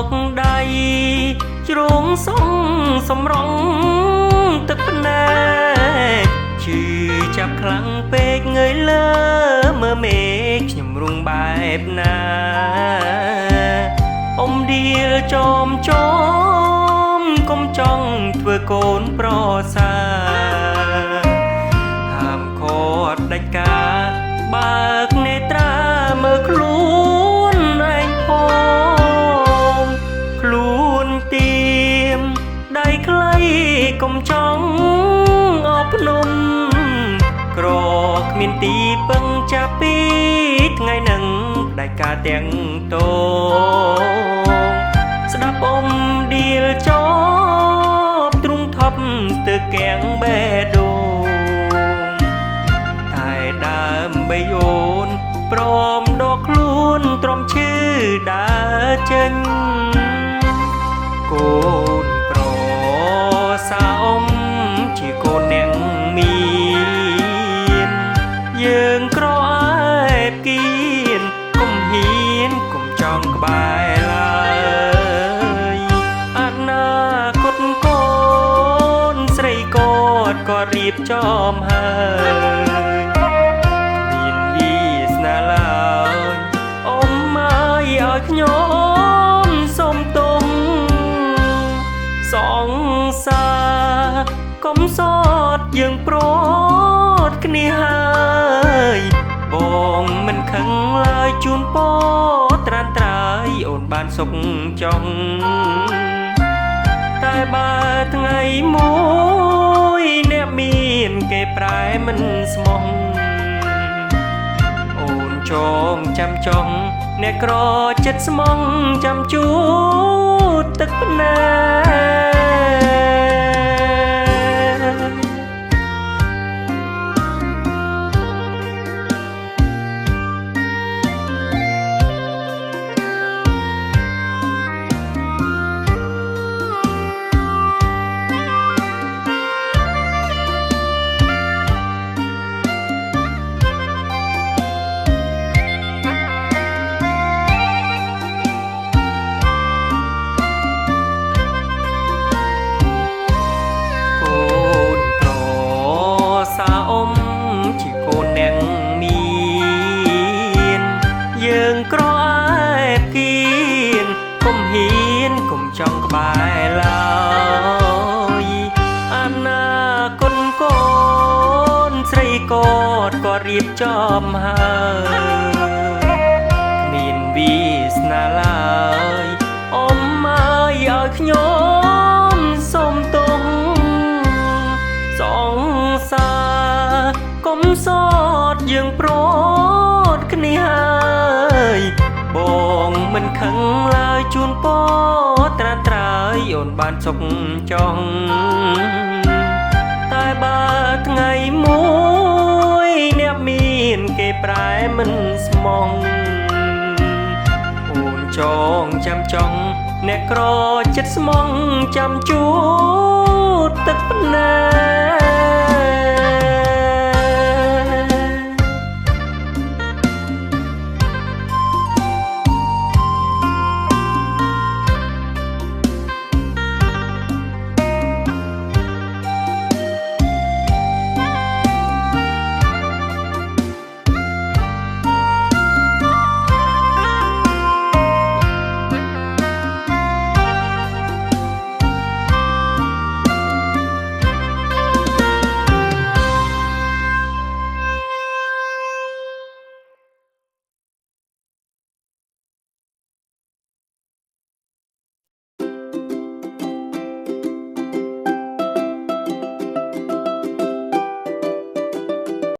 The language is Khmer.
កដៃជ្រងសងសំរងទឹកភ្នែកឈឺចាប់ខ្លាំងពេកងើយលើមើលមេឃខ្ញុំរុងបែបណាអ៊ំឌីលចោមកុំចង់ធ្វើកូនប្រសាហាមខត់ដាច់ការបើកនេត្រាមើលខ្លួនឯងផងខ្លួនទៀមដៃខ្លីកុំចង់អបភ្នំក្រគ្មានទីពឹងចាប់ពីថ្ងៃនឹងដាច់ការទាំងតងស្ដាប់អ៊ំឌីលចប់ទ្រង់ថប់ស្ទើកៀងបេះដូងតែដើមបីអូនព្រមដកខ្លួនទ្រាំឈឺដើរចេញកូនប្រសាអ៊ំជាកូនអ្នកមានយើងក្រអែបគៀនកុំហ៊ានកុំចង់ក្បែរឡើយអនាគតកូនស្រីកូនក៏រៀបចំហើយមានវាសនាឡើយអ៊ំមកឲ្យខ្ញុំសុំទុំសងសារកុំសតយើងប្រត់គ្នាហើយបងមិនខឹងឡើយជូនពរត្រានត្រើយអូនបានសុខចង់តែបើថ្ងៃមួយអ្នកមានគេប្រែមិនស្មោះអូនចងចាំចង់អ្នកក្រចិត្តស្មងចាំជូតទឹកភ្នែកយើងក្រអែបគៀនកុំហ៊ានកុំចង់ក្បែរឡើយអនាគតកូនស្រីកូនក៏រៀបចំហើយមានវាសនាឡើយអ៊ំមកឲ្យខ្ញុំសុំទុំសងសារកុំសតយើងប្រត់គ្នាហើយបងមិនខឹងឡើយជូនពរត្រានត្រើយអូនបានសុខចង់តែបើថ្ងៃមួយអ្នកមានគេប្រែមិនស្មងអូនចងចាំចង់អ្នកក្រចិត្តស្មងចាំជូតទឹកភ្នែក